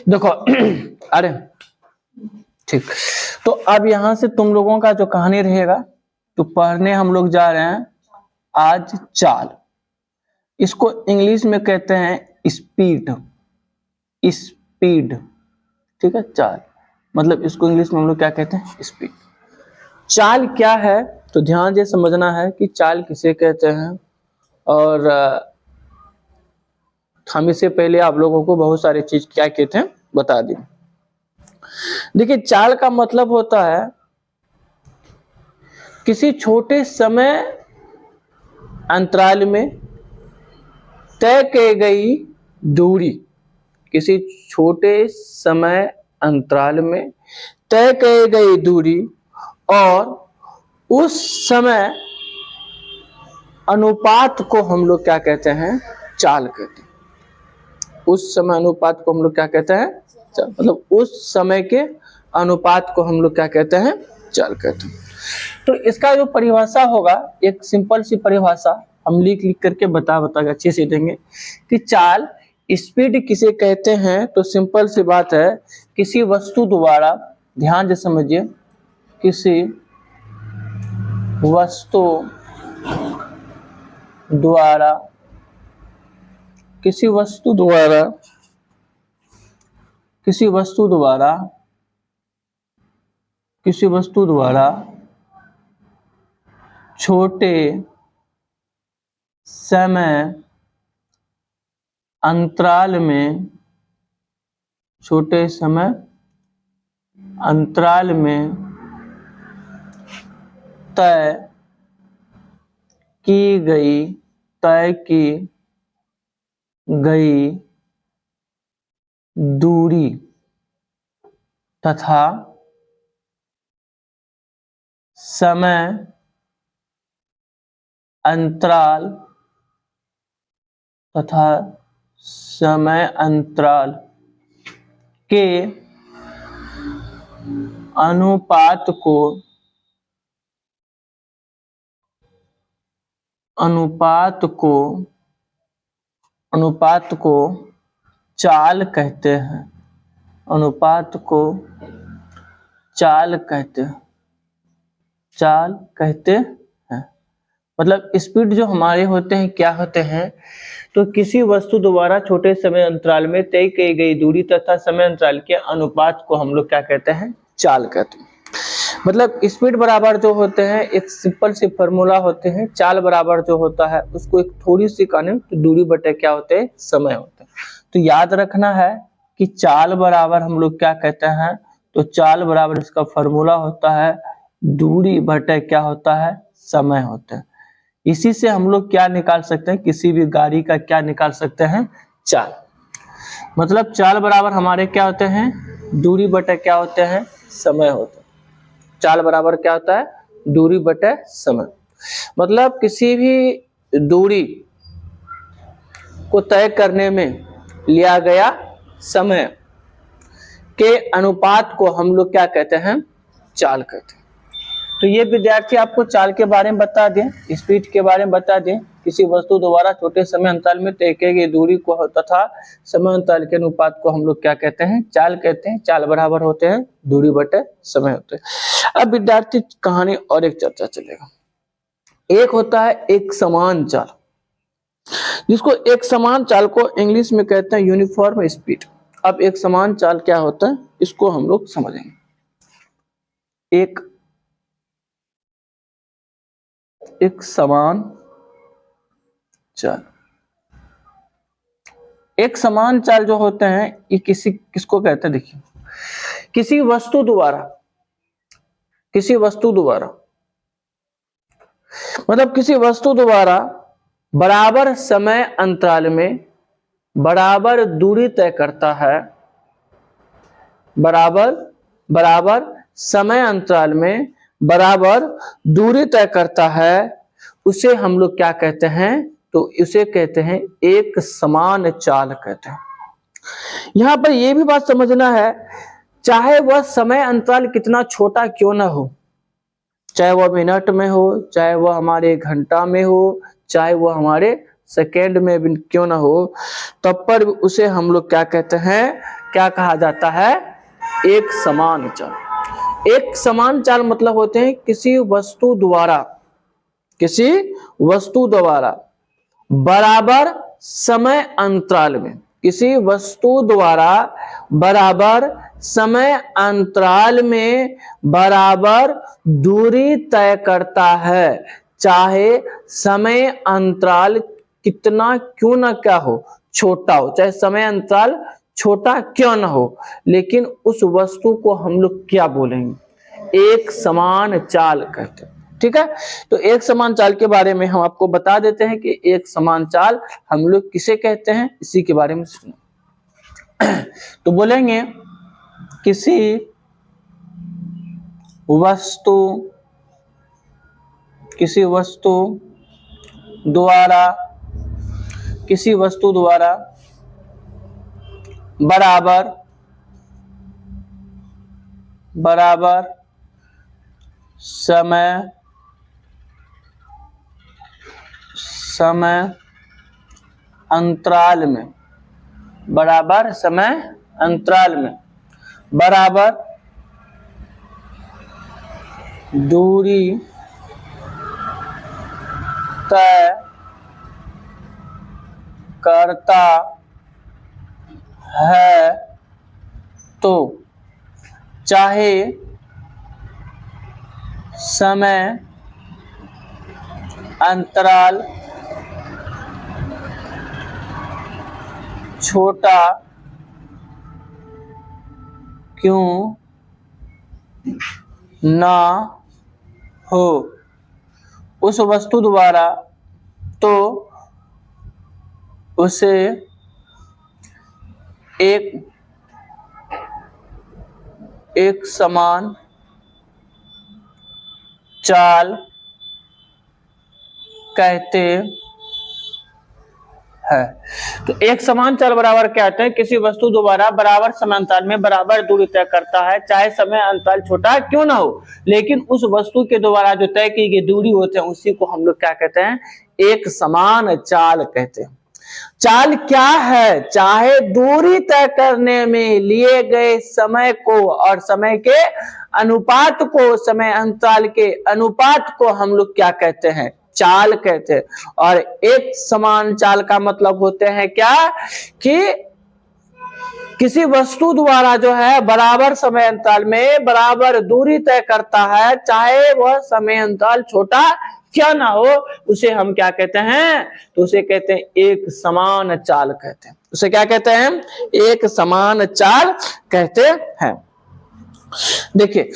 देखो अरे ठीक, तो अब यहां से तुम लोगों का जो कहानी रहेगा, तो पढ़ने हम लोग जा रहे हैं आज चाल। इसको इंग्लिश में कहते हैं स्पीड। स्पीड, ठीक है, चाल मतलब इसको इंग्लिश में हम लोग क्या कहते हैं, स्पीड। चाल क्या है तो ध्यान से समझना है कि चाल किसे कहते हैं। और हम इससे पहले आप लोगों को बहुत सारी चीज क्या कहते हैं बता दें। देखिए, चाल का मतलब होता है किसी छोटे समय अंतराल में तय की गई दूरी, किसी छोटे समय अंतराल में तय की गई दूरी और उस समय अनुपात को हम लोग क्या कहते हैं, चाल कहते हैं। उस समय अनुपात को हम लोग क्या कहते हैं, चाल। मतलब उस समय के अनुपात को हम लोग क्या कहते हैं, चाल कहते हैं। तो इसका जो परिभाषा होगा, एक सिंपल सी परिभाषा हम लिख करके बता के अच्छे से देंगे कि चाल स्पीड किसे कहते हैं। तो सिंपल सी बात है, किसी वस्तु द्वारा, ध्यान से समझिए, किसी वस्तु द्वारा, किसी वस्तु द्वारा, किसी वस्तु द्वारा, किसी वस्तु द्वारा छोटे समय अंतराल में, छोटे समय अंतराल में तय की गई दूरी तथा समय अंतराल के अनुपात को चाल कहते हैं। अनुपात को चाल कहते हैं, चाल कहते हैं। मतलब स्पीड जो हमारे होते हैं क्या होते हैं, तो किसी वस्तु द्वारा छोटे समय अंतराल में तय की गई दूरी तथा समय अंतराल के अनुपात को हम लोग क्या कहते हैं, चाल कहते हैं। मतलब स्पीड बराबर जो होते हैं एक सिंपल सी फॉर्मूला होते हैं, चाल बराबर जो होता है उसको एक थोड़ी सी काने तो दूरी बटे क्या होते हैं, समय होते हैं। तो याद रखना है कि चाल बराबर हम लोग क्या कहते हैं, तो चाल बराबर इसका फॉर्मूला होता है दूरी बटे क्या होता है, समय होता है। इसी से हम लोग क्या निकाल सकते हैं, किसी भी गाड़ी का क्या निकाल सकते हैं, चाल। मतलब चाल बराबर हमारे क्या होते हैं, दूरी बटे क्या होते हैं, समय होते हैं। चाल बराबर क्या होता है, दूरी बटे समय। मतलब किसी भी दूरी को तय करने में लिया गया समय के अनुपात को हम लोग क्या कहते हैं, चाल कहते हैं। तो ये विद्यार्थी आपको चाल के बारे में बता दें, स्पीड के बारे में बता दें, किसी वस्तु द्वारा छोटे समय अंतराल में तय की गई दूरी को तथा समय अंतराल के अनुपात को हम लोग क्या कहते हैं, चाल कहते हैं। चाल बराबर होते हैं दूरी बटे समय होते हैं। अब विद्यार्थी कहानी और एक चर्चा चलेगा। एक होता है एक समान चाल, जिसको एक समान चाल को इंग्लिश में कहते हैं यूनिफॉर्म स्पीड। अब एक समान चाल क्या होता है इसको हम लोग समझेंगे। एक समान चाल, एक समान चाल जो होते हैं ये किसको कहते हैं, देखिए, किसी वस्तु द्वारा, मतलब किसी वस्तु द्वारा बराबर समय अंतराल में बराबर दूरी तय करता है, बराबर समय अंतराल में बराबर दूरी तय करता है, उसे हम लोग क्या कहते हैं, तो उसे कहते हैं एक समान चाल कहते हैं। यहां पर यह भी बात समझना है, चाहे वह समय अंतराल कितना छोटा क्यों ना हो, चाहे वह मिनट में हो, चाहे वह हमारे घंटा में हो, चाहे वह हमारे सेकेंड में भी क्यों ना हो, तब पर उसे हम लोग क्या कहते हैं, क्या कहा जाता है, एक समान चाल। एक समान चाल मतलब होते हैं किसी वस्तु द्वारा बराबर समय अंतराल में, किसी वस्तु द्वारा बराबर समय अंतराल में बराबर दूरी तय करता है, चाहे समय अंतराल कितना क्यों ना क्या हो, छोटा हो, चाहे समय अंतराल छोटा क्यों ना हो, लेकिन उस वस्तु को हम लोग क्या बोलेंगे, एक समान चाल कहते हैं। ठीक है, तो एक समान चाल के बारे में हम आपको बता देते हैं कि एक समान चाल हम लोग किसे कहते हैं, इसी के बारे में सुनो। तो बोलेंगे किसी वस्तु द्वारा बराबर समय अंतराल में बराबर दूरी तय करता है, तो चाहे समय अंतराल छोटा क्यों ना हो, उस वस्तु द्वारा तो उसे एक समान चाल कहते हैं। तो एक समान चाल बराबर क्या कहते हैं, किसी वस्तु द्वारा बराबर समय अंतराल में बराबर दूरी तय करता है, चाहे समय अंतराल छोटा क्यों ना हो, लेकिन उस वस्तु के द्वारा जो तय की गई दूरी होते हैं उसी को हम लोग क्या कहते हैं, एक समान चाल कहते हैं। चाल क्या है, चाहे दूरी तय करने में लिए गए समय को और समय के अनुपात को, समय अंतराल के अनुपात को हम लोग क्या कहते हैं, चाल कहते हैं। और एक समान चाल का मतलब होते हैं क्या, कि किसी वस्तु द्वारा जो है बराबर समय अंतराल में बराबर दूरी तय करता है, चाहे वह समय अंतराल छोटा क्या ना हो, उसे हम क्या कहते हैं, तो उसे कहते हैं एक समान चाल कहते हैं। उसे क्या कहते हैं, एक समान चाल कहते हैं। देखिए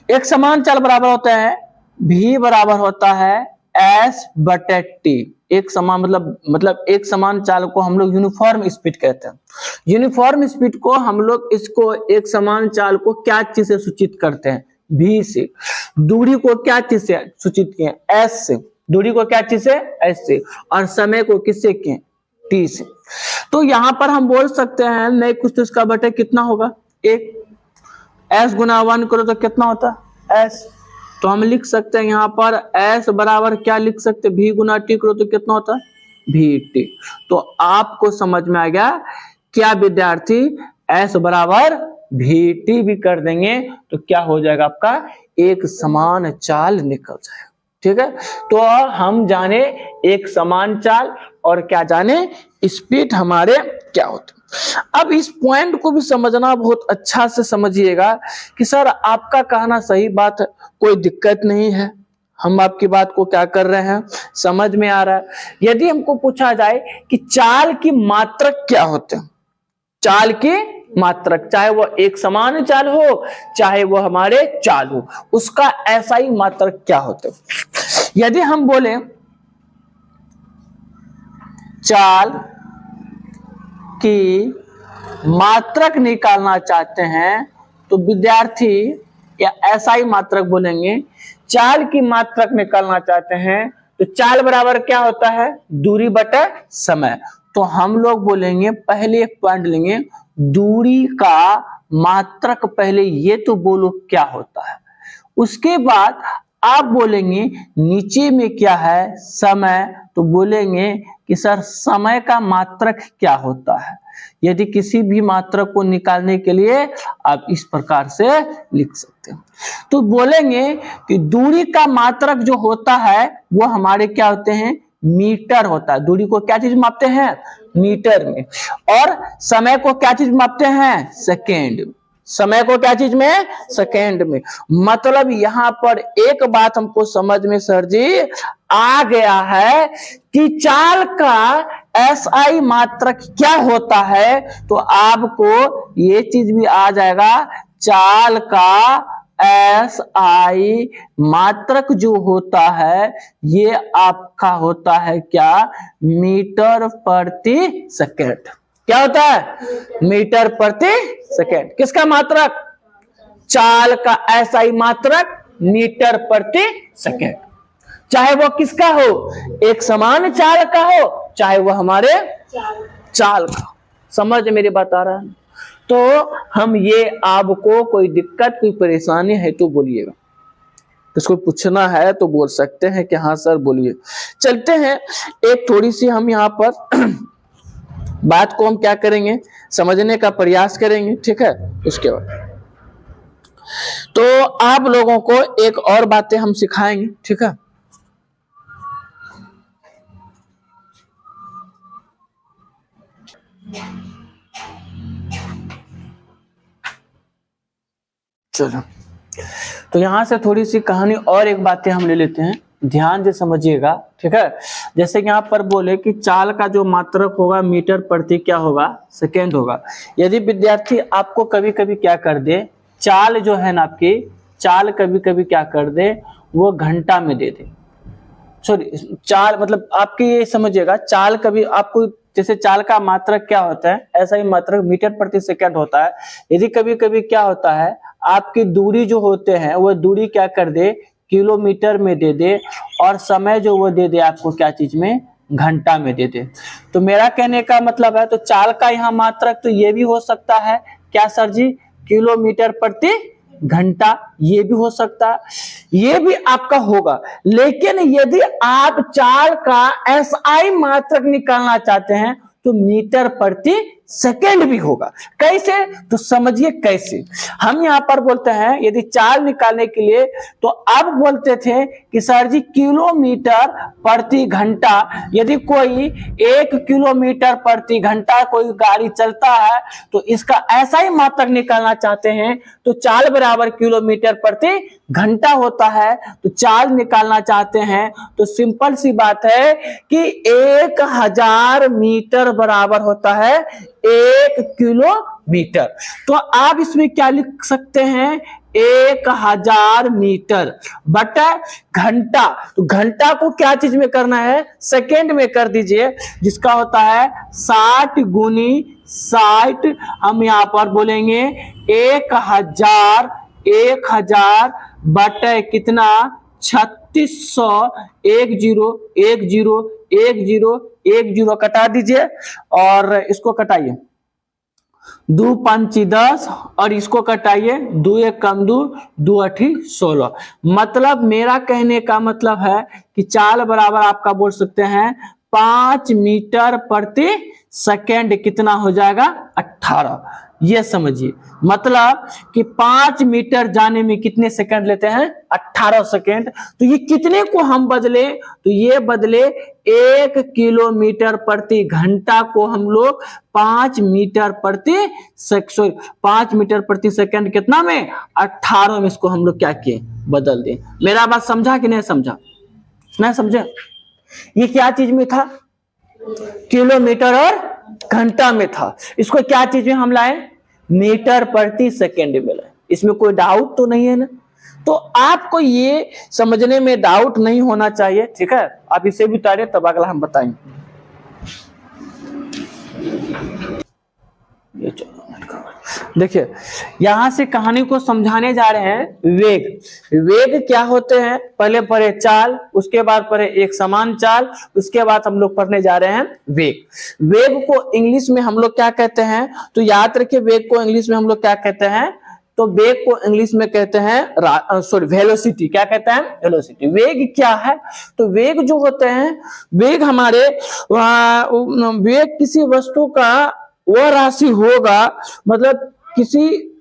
एक समान चाल बराबर होता है, भी बराबर होता है S/T। एक समान मतलब एक समान चाल को हम लोग यूनिफॉर्म स्पीड कहते हैं। यूनिफॉर्म स्पीड को हम लोग इसको एक समान चाल को क्या चीज से सूचित करते हैं, भी से। दूरी को क्या चीज से सूचित किए, S से। दूरी को क्या चीज से, S से। और समय को किससे किए, T से। तो यहां पर हम बोल सकते हैं नहीं कुछ तो इसका बटे कितना होगा, एक। S गुना 1 करो तो कितना होता है, S। तो हम लिख सकते हैं यहाँ पर S बराबर क्या लिख सकते हैं, V गुना T करो तो कितना होता है, VT। तो आपको समझ में आ गया क्या विद्यार्थी, S बराबर VT भी कर देंगे तो क्या हो जाएगा आपका, एक समान चाल निकल जाएगा। ठीक है, तो हम जाने एक समान चाल और क्या जाने स्पीड हमारे क्या होते। अब इस पॉइंट को भी समझना बहुत अच्छा से समझिएगा कि सर आपका कहना सही बात है, कोई दिक्कत नहीं है, हम आपकी बात को क्या कर रहे हैं, समझ में आ रहा है। यदि हमको पूछा जाए कि चाल की मात्रक क्या होते हैं, चाल की मात्रक, चाहे वह एक समान चाल हो चाहे वह हमारे चाल हो, उसका ऐसा ही मात्रक क्या होते हैं। यदि हम बोले चाल की मात्रक निकालना चाहते हैं तो विद्यार्थी या ऐसा ही मात्रक बोलेंगे, चाल की मात्रक निकालना चाहते हैं तो चाल बराबर क्या होता है, दूरी बटा समय। तो हम लोग बोलेंगे, पहले एक पॉइंट लेंगे, दूरी का मात्रक पहले ये तो बोलो क्या होता है, उसके बाद आप बोलेंगे नीचे में क्या है, समय, तो बोलेंगे कि सर समय का मात्रक क्या होता है। यदि किसी भी मात्रक को निकालने के लिए आप इस प्रकार से लिख सकते हैं। तो बोलेंगे कि दूरी का मात्रक जो होता है वो हमारे क्या होते हैं, मीटर होता है। दूरी को क्या चीज में मापते हैं, मीटर में। और समय को क्या चीज में मापते हैं, सेकेंड। समय को क्या चीज में, सेकेंड में। मतलब यहां पर एक बात हमको समझ में सर जी आ गया है कि चाल का एसआई मात्रक क्या होता है। तो आपको ये चीज भी आ जाएगा, चाल का एसआई मात्रक जो होता है ये आपका होता है क्या, मीटर प्रति सेकेंड। क्या होता है, मीटर प्रति सेकेंड। किसका मात्रक, चाल का एसआई मात्रक मीटर प्रति सेकेंड। चाहे वो किसका हो, एक समान चाल का हो, चाहे वो हमारे चाल का। समझ मेरी बात आ रहा है। तो हम ये आपको कोई दिक्कत कोई परेशानी है तो बोलिएगा, इसको पूछना है तो बोल सकते हैं कि हाँ सर बोलिए। चलते हैं एक थोड़ी सी हम यहाँ पर बात को हम क्या करेंगे, समझने का प्रयास करेंगे, ठीक है। उसके बाद तो आप लोगों को एक और बातें हम सिखाएंगे, ठीक है। चलो तो यहां से थोड़ी सी कहानी और एक बातें हम ले लेते हैं, ध्यान से समझिएगा, ठीक है। जैसे कि यहाँ पर बोले कि चाल का जो मात्रक होगा मीटर प्रति क्या होगा, सेकेंड होगा। यदि विद्यार्थी आपको कभी कभी क्या कर दे, चाल जो है ना आपकी चाल कभी कभी क्या कर दे, वो घंटा में दे दे, सॉरी चाल मतलब आपकी ये समझिएगा, चाल कभी आपको जैसे चाल का मात्रक क्या होता है, ऐसा ही मात्रक मीटर प्रति सेकंड होता है। यदि कभी कभी क्या होता है, आपकी दूरी जो होते हैं वो दूरी क्या कर दे, किलोमीटर में दे दे, और समय जो वो दे दे आपको क्या चीज में, घंटा में दे दे। तो मेरा कहने का मतलब है, तो चाल का यहाँ मात्रक तो ये भी हो सकता है क्या सर जी, किलोमीटर प्रति घंटा, ये भी हो सकता है, ये भी आपका होगा। लेकिन यदि आप चाल का एसआई मात्रक निकालना चाहते हैं तो मीटर प्रति सेकेंड भी होगा। कैसे, तो समझिए कैसे। हम यहां पर बोलते हैं यदि चाल निकालने के लिए, तो अब बोलते थे कि सर जी किलोमीटर प्रति घंटा, यदि कोई 1 किलोमीटर प्रति घंटा कोई गाड़ी चलता है तो इसका ऐसा ही मात्रक निकालना चाहते हैं तो चाल बराबर किलोमीटर प्रति घंटा होता है। तो चाल निकालना चाहते हैं तो सिंपल सी बात है कि 1000 मीटर बराबर होता है 1 किलोमीटर। तो आप इसमें क्या लिख सकते हैं, 1000 मीटर बटा घंटा। तो घंटा को क्या चीज में करना है, सेकेंड में कर दीजिए, जिसका होता है 60 गुनी 60। हम यहां पर बोलेंगे 1000 बटे कितना, 3600, 10 कटा दीजिए और इसको कटाइए, 2 5 10 और इसको कटाइए, 2 1 कम 2, 2 8 16। मतलब मेरा कहने का मतलब है कि चाल बराबर आपका बोल सकते हैं 5 मीटर प्रति सेकेंड, कितना हो जाएगा 18। ये समझिए, मतलब कि 5 मीटर जाने में कितने सेकंड लेते हैं, 18 सेकंड। तो ये कितने को हम बदले, तो ये बदले 1 किलोमीटर प्रति घंटा को हम लोग 5 मीटर प्रति 5 मीटर प्रति सेकंड कितना में, 18 में इसको हम लोग क्या किए, बदल दें। मेरा बात समझा कि नहीं समझा, नहीं समझे। ये क्या चीज में था, किलोमीटर और घंटा में था, इसको क्या चीज में हम लाए, मीटर प्रति सेकेंड में लाए। इसमें कोई डाउट तो नहीं है ना। तो आपको ये समझने में डाउट नहीं होना चाहिए, ठीक है। आप इसे भी उतारिए तब अगला हम बताएंगे। ये देखिए यहां से कहानी को समझाने जा रहे हैं। वेग, वेग क्या होते हैं, पहले पढ़े चाल, उसके बाद पढ़े एक समान चाल, उसके बाद हम लोग पढ़ने जा रहे हैं वेग। वेग को इंग्लिश में हम लोग क्या कहते हैं, तो याद रखिए वेग को इंग्लिश में हम लोग क्या कहते हैं, तो वेग को इंग्लिश में कहते हैं वेलोसिटी। क्या कहते हैं? वेलोसिटी। वेग क्या है? तो वेग जो होते हैं, वेग हमारे वेग किसी वस्तु का वह राशि होगा, मतलब किसी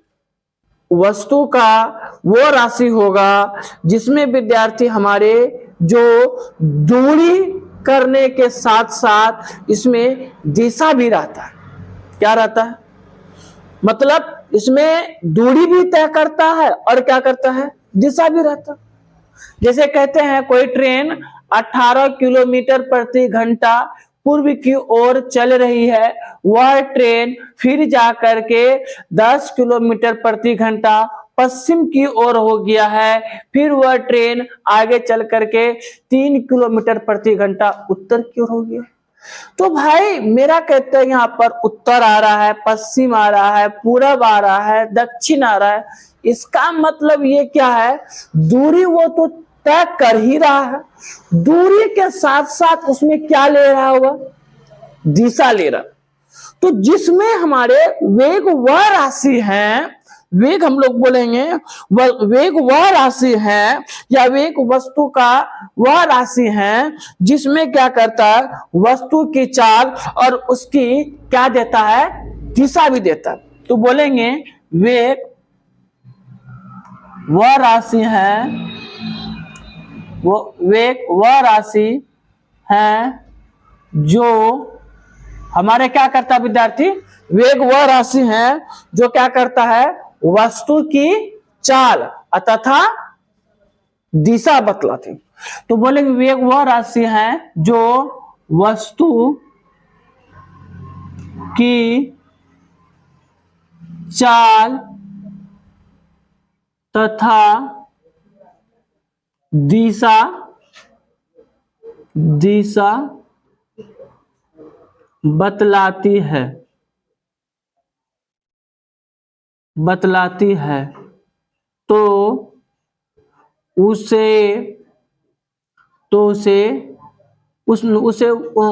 वस्तु का वो राशि होगा जिसमें विद्यार्थी हमारे जो दूरी करने के साथ साथ इसमें दिशा भी रहता है। क्या रहता है? मतलब इसमें दूरी भी तय करता है और क्या करता है? दिशा भी रहता है। जैसे कहते हैं कोई ट्रेन 18 किलोमीटर प्रति घंटा पूर्व की ओर चल रही है, वह ट्रेन फिर जाकर के 10 किलोमीटर प्रति घंटा पश्चिम की ओर हो गया है, फिर वह ट्रेन आगे चल करके 3 किलोमीटर प्रति घंटा उत्तर की ओर हो गया। तो भाई मेरा कहते हैं यहाँ पर उत्तर आ रहा है, पश्चिम आ रहा है, पूरब आ रहा है, दक्षिण आ रहा है। इसका मतलब ये क्या है? दूरी वो तो तय कर ही रहा है, दूरी के साथ साथ उसमें क्या ले रहा होगा? दिशा ले रहा। तो जिसमें हमारे वेग वह राशि है, वेग हम लोग बोलेंगे वेग वह राशि है या वेग वस्तु का वह राशि है जिसमें क्या करता है? वस्तु की चाल और उसकी क्या देता है? दिशा भी देता है। तो बोलेंगे वेग वह राशि है, वो वेग वह राशि है जो हमारे क्या करता है विद्यार्थी? वेग वह राशि है जो क्या करता है? वस्तु की चाल तथा दिशा बतलाती। तो बोलेंगे वेग वह राशि है जो वस्तु की चाल तथा दिशा बतलाती है तो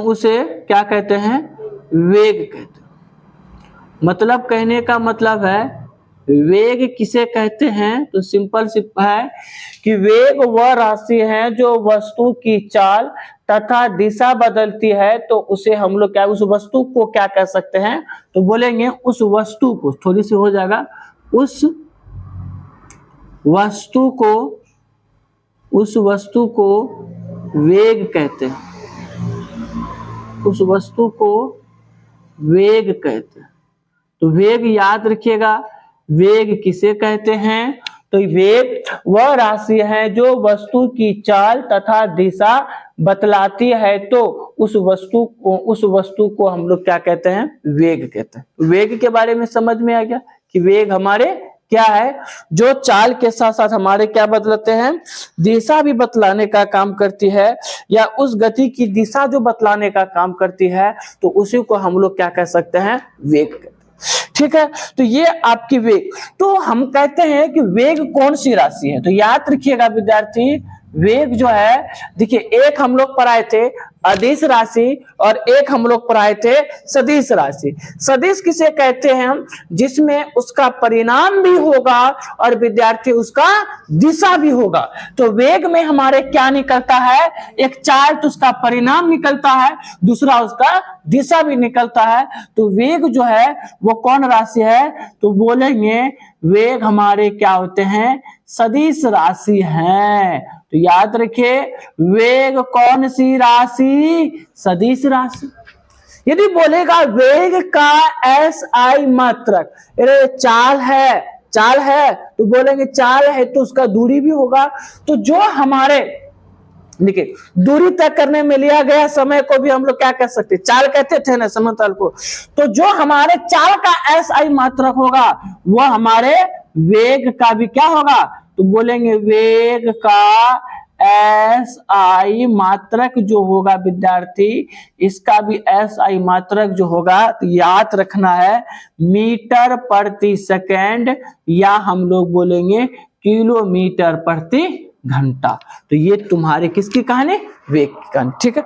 उसे क्या कहते हैं? वेग कहते हैं। मतलब कहने का मतलब है वेग किसे कहते हैं? तो सिंपल है कि वेग वह राशि है जो वस्तु की चाल तथा दिशा बदलती है, तो उसे हम लोग क्या, उस वस्तु को क्या कह सकते हैं? तो बोलेंगे उस वस्तु को, थोड़ी सी हो जाएगा, उस वस्तु को वेग कहते हैं। उस वस्तु को वेग कहते हैं। तो वेग याद रखिएगा, वेग किसे कहते हैं? तो वेग वह राशि है जो वस्तु की चाल तथा दिशा बतलाती है, तो उस वस्तु को हम लोग क्या कहते हैं? वेग कहते हैं। वेग के बारे में समझ में आ गया कि वेग हमारे क्या है? जो चाल के साथ साथ हमारे क्या बदलते हैं? दिशा भी बतलाने का काम करती है, या उस गति की दिशा जो बतलाने का काम करती है, तो उसी को हम लोग क्या कह सकते हैं? वेग कहते हैं। ठीक है, तो ये आपकी वेग। तो हम कहते हैं कि वेग कौन सी राशि है? तो याद रखिएगा विद्यार्थी, वेग जो है, देखिए एक हम लोग पढ़ाए थे अदिश राशि और एक हम लोग पढ़ाए थे सदिश राशि। सदिश किसे कहते हैं हम? जिसमें उसका परिणाम भी होगा और विद्यार्थी उसका दिशा भी होगा। तो वेग में हमारे क्या निकलता है? एक चार्ट उसका परिणाम निकलता है, दूसरा उसका दिशा भी निकलता है। तो वेग जो है वो कौन राशि है? तो बोलेंगे वेग हमारे क्या होते हैं? सदिश राशि है। तो याद रखिए, वेग कौन सी राशि? सदिश राशि। यदि बोलेगा वेग का SI मात्रक, अरे चाल है तो बोलेंगे चाल है तो उसका दूरी भी होगा। तो जो हमारे देखिए दूरी तय करने में लिया गया समय को भी हम लोग क्या कह सकते? चाल कहते थे ना, समतल को। तो जो हमारे चाल का SI मात्रक होगा वह हमारे वेग का भी क्या होगा? तो बोलेंगे वेग का SI मात्रक जो होगा विद्यार्थी, इसका भी SI मात्रक जो होगा, तो याद रखना है मीटर प्रति सेकेंड, या हम लोग बोलेंगे किलोमीटर प्रति घंटा। तो ये तुम्हारे किसकी कहानी? वेग की कहानी। ठीक है।